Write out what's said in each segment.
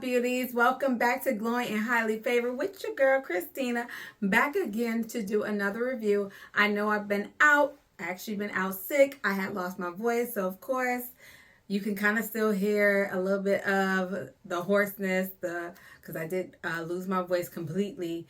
beauties? Welcome back to Glowing and Highly Favored with your girl Christina, back again to do another review. I know I've been out, actually been out sick. I had lost my voice, so of course you can kind of still hear a little bit of the hoarseness, because I did lose my voice completely.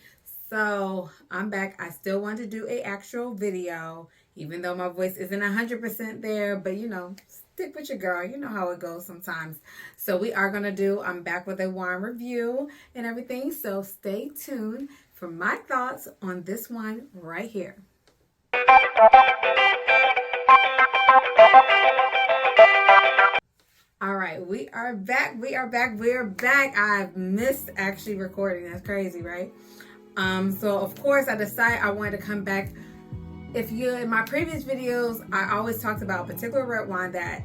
So I'm back. I still want to do an actual video, even though my voice isn't 100% there, but you know, stick with your girl. You know how it goes sometimes. So we are going to do, I'm back with a wine review and everything. So stay tuned for my thoughts on this wine right here. All right, we are back. I've missed actually recording. That's crazy, right? So of course I decided I wanted to come back. If you, in my previous videos, I always talked about a particular red wine that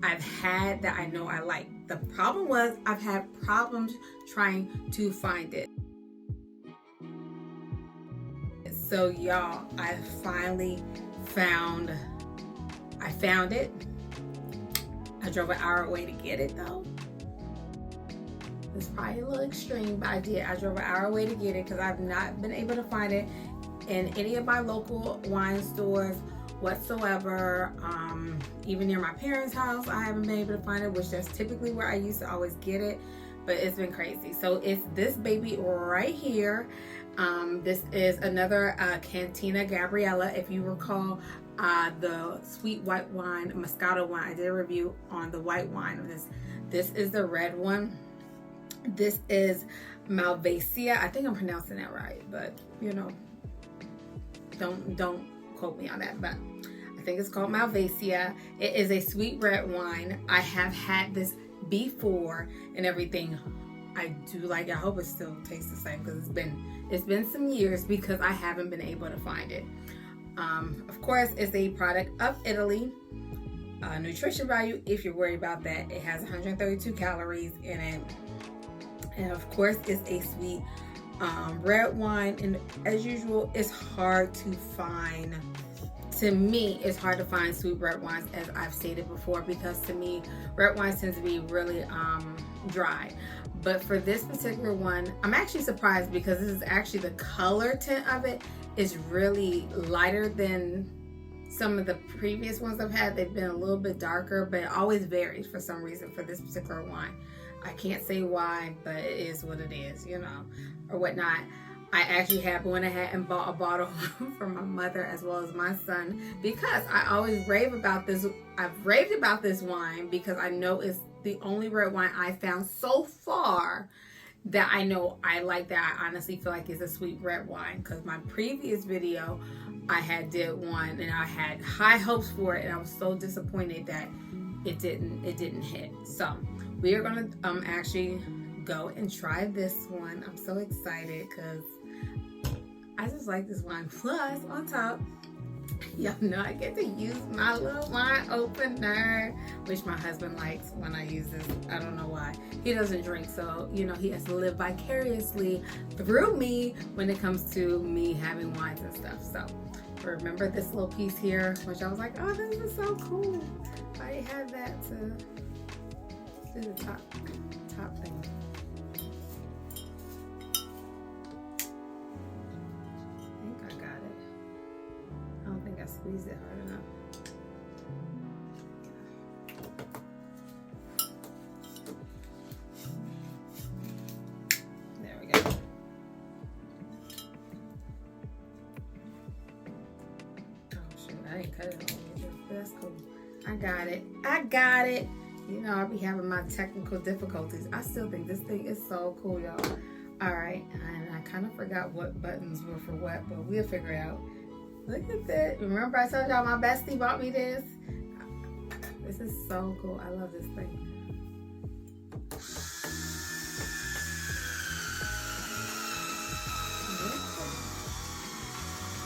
I've had that I know I like. The problem was I've had problems trying to find it. So y'all, I finally found it. I drove an hour away to get it though. It's probably a little extreme, but I did. I drove an hour away to get it because I've not been able to find it in any of my local wine stores whatsoever. Even near my parents' house, I haven't been able to find it, which that's typically where I used to always get it, but it's been crazy. So it's this baby right here. This is another Cantina Gabriele. If you recall, the sweet white wine, Moscato wine, I did a review on the white wine of this. This is the red one. This is Malvasia. I think I'm pronouncing that right, but you know, don't quote me on that, but I think it's called Malvasia. It is a sweet red wine. I have had this before and everything. I do like it. I hope it still tastes the same because it's been some years because I haven't been able to find it. Of course, it's a product of Italy. Nutrition value, if you're worried about that, it has 132 calories in it. And of course, it's a sweet red wine. And as usual, it's hard to find. To me, it's hard to find sweet red wines, as I've stated before, because to me, red wines tends to be really dry. But for this particular one, I'm actually surprised because this is actually the color tint of it is really lighter than some of the previous ones I've had. They've been a little bit darker, but it always varies for some reason for this particular wine. I can't say why, but it is what it is, you know, or whatnot. I actually went ahead and bought a bottle for my mother as well as my son because I always rave about this. I've raved about this wine because I know it's the only red wine I found so far that I know I like, that I honestly feel like it's a sweet red wine. Because my previous video, I did one and I had high hopes for it, and I was so disappointed that it didn't hit. So we are gonna actually go and try this one. I'm so excited because I just like this wine. Plus, on top, y'all know I get to use my little wine opener, which my husband likes when I use this. I don't know why. He doesn't drink, so you know he has to live vicariously through me when it comes to me having wines and stuff. So remember this little piece here, which I was like, oh, this is so cool. I had that to do the top thing. I squeezed it hard enough. There we go. Oh shoot, I didn't cut it all. That's cool. I got it. You know, I'll be having my technical difficulties. I still think this thing is so cool, y'all. All right, and I kind of forgot what buttons were for what, but we'll figure it out. Look at that. Remember I told y'all my bestie bought me this? This is so cool. I love this thing.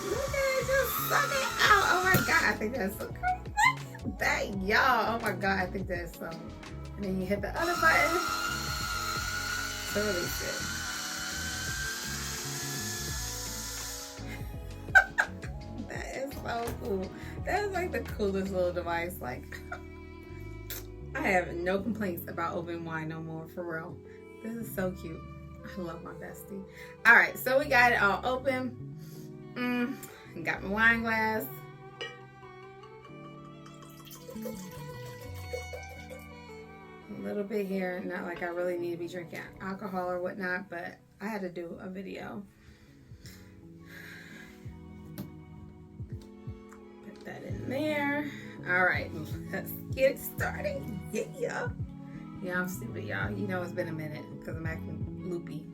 Look at it, just suck it out. Oh my God, I think that's so cool. That, y'all. Oh my God, I think that's so. And then you hit the other button to release it. So cool. That is like the coolest little device. Like, I have no complaints about open wine no more, for real. This is so cute. I love my bestie. All right, so we got it all open. Got my wine glass. A little bit here. Not like I really need to be drinking alcohol or whatnot, but I had to do a video. Put that in there. All right, let's get started. Yeah. Yeah, I'm stupid, y'all. You know it's been a minute because I'm acting loopy.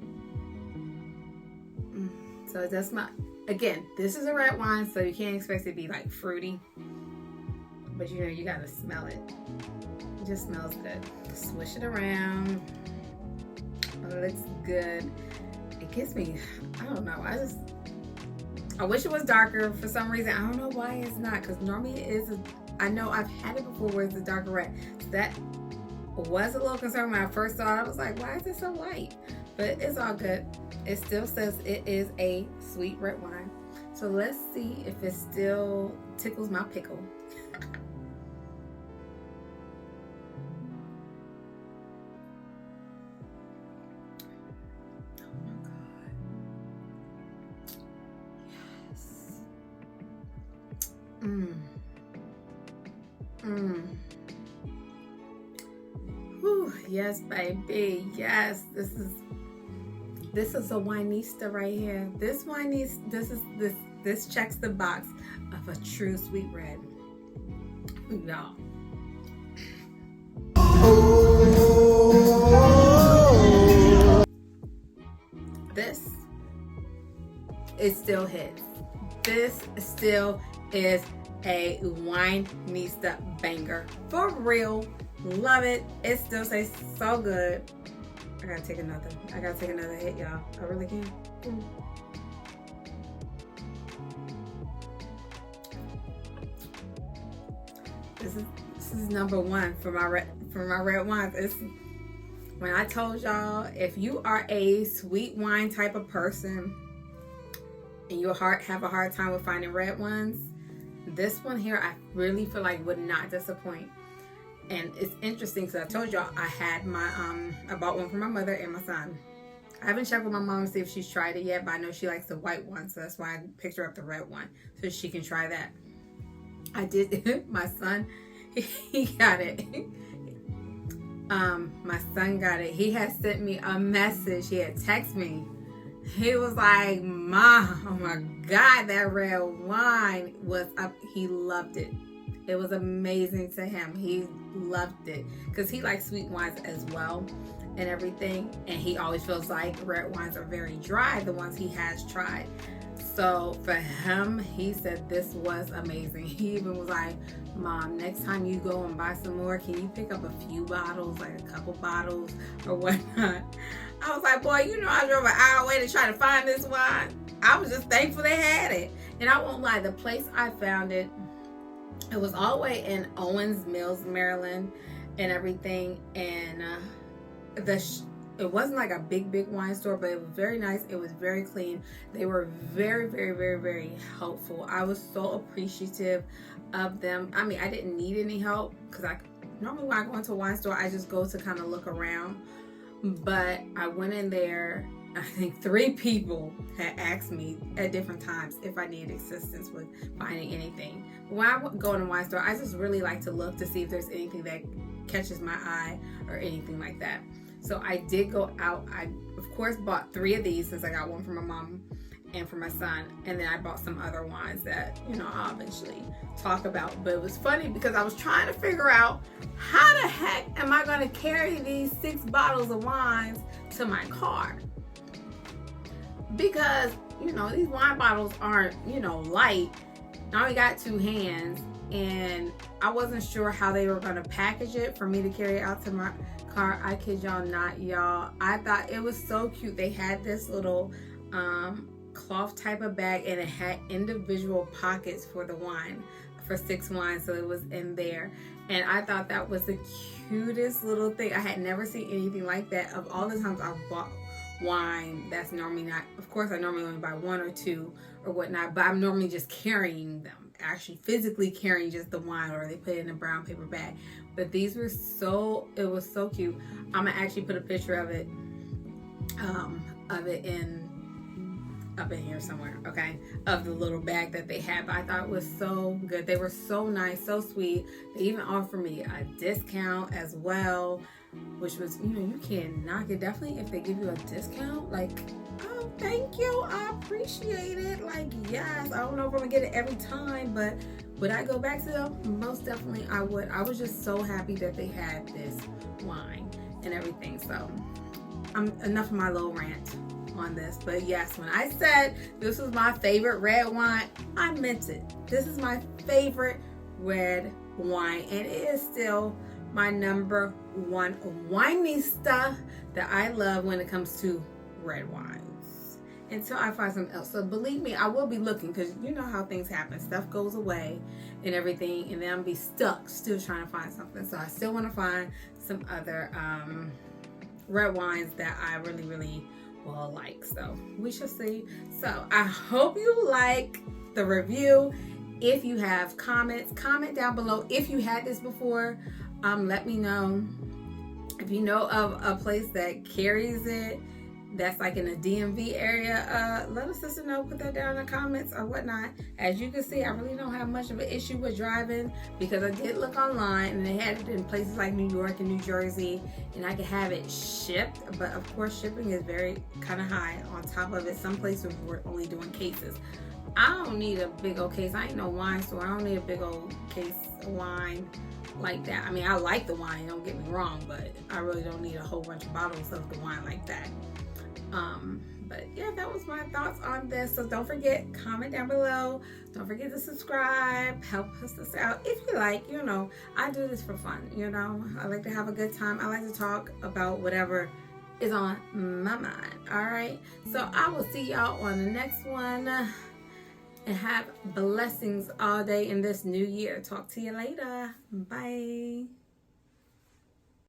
So that's my, again, this is a red wine, so you can't expect it to be like fruity. But you know, you gotta smell it. It just smells good. Swish it around. Oh, it looks good. It gives me, I don't know, I wish it was darker for some reason. I don't know why it's not, because normally it is, I know I've had it before where it's a darker red. So that was a little concerned when I first saw it. I was like, why is it so white? But it's all good. It still says it is a sweet red wine. So let's see if it still tickles my pickle. Oh my God. Yes. Whew, yes, baby. Yes, this is a wineista right here. This this checks the box of a true sweet red. Y'all. This, it still hits. This still is a wineista banger. For real. Love it. It still tastes so good. I gotta take another hit, y'all. I really can. This is number one for my red wines. It's, when I told y'all, if you are a sweet wine type of person and you have a hard time with finding red ones, this one here I really feel like would not disappoint. And it's interesting because I told y'all I had my I bought one for my mother and my son. I haven't checked with my mom to see if she's tried it yet, but I know she likes the white one, so that's why I picked her up the red one so she can try that. I did. My son, he got it. My son got it. He had sent me a message. He had texted me. He was like, "Mom, oh my God, that red wine was up." He loved it. It was amazing to him. He loved it because he likes sweet wines as well and everything. And he always feels like red wines are very dry, the ones he has tried. So for him, he said this was amazing. He even was like, "Mom, next time you go and buy some more, can you pick up a few bottles, like a couple bottles or whatnot?" I was like, "Boy, you know I drove an hour away to try to find this wine." I was just thankful they had it. And I won't lie, the place I found it, it was all the way in Owens Mills, Maryland and everything. And it wasn't like a big wine store, but it was very nice. It was very clean. They were very helpful. I was so appreciative of them. I mean, I didn't need any help because normally when I go into a wine store, I just go to kind of look around. But I went in there, I think 3 people had asked me at different times if I needed assistance with finding anything. When I go in a wine store, I just really like to look to see if there's anything that catches my eye or anything like that. So I did go out. I, of course, bought 3 of these since I got one for my mom and for my son. And then I bought some other wines that, you know, I'll eventually talk about. But it was funny because I was trying to figure out how the heck am I going to carry these 6 bottles of wines to my car? Because, you know, these wine bottles aren't, you know, light. I only got 2 hands and I wasn't sure how they were going to package it for me to carry it out to my car. I kid y'all not, y'all. I thought it was so cute. They had this little cloth type of bag and it had individual pockets for the wine, for 6 wines. So it was in there. And I thought that was the cutest little thing. I had never seen anything like that. Of all the times I've bought wine, that's normally not, of course I normally only buy 1 or 2 or whatnot, but I'm normally just carrying them, actually physically carrying just the wine, or they put it in a brown paper bag. But these were it was so cute. I'm gonna actually put a picture of it of it up in here somewhere, okay, of the little bag that they had. But I thought it was so good. They were so nice, so sweet. They even offered me a discount as well, which was, you can't knock it. Definitely if they give you a discount, like, oh, thank you, I appreciate it. Like, yes, I don't know if I'm gonna get it every time, but would I go back to them? Most definitely I would. I was just so happy that they had this wine and everything. So enough of my little rant on this. But yes, when I said this was my favorite red wine, I meant it. This is my favorite red wine, and it is still my number one winista that I love when it comes to red wines, until I find something else. So believe me, I will be looking, because you know how things happen. Stuff goes away and everything, and then I'll be stuck still trying to find something. So I still want to find some other red wines that I really, really will like. So we shall see. So I hope you like the review. If you have comments, comment down below. If you had this before, let me know. If you know of a place that carries it, that's like in the DMV area, let us sister know. Put that down in the comments or whatnot. As you can see, I really don't have much of an issue with driving, because I did look online and they had it in places like New York and New Jersey, and I could have it shipped. But of course, shipping is very kind of high on top of it. Some places were only doing cases. I don't need a big old case. I ain't no wine store. I don't need a big old case of wine like that. I mean, I like the wine, don't get me wrong, but I really don't need a whole bunch of bottles of the wine like that. But yeah, that was my thoughts on this. So don't forget, comment down below. Don't forget to subscribe. Help us out if you like. I do this for fun. I like to have a good time. I like to talk about whatever is on my mind. All right. So I will see y'all on the next one. And have blessings all day in this new year. Talk to you later. Bye.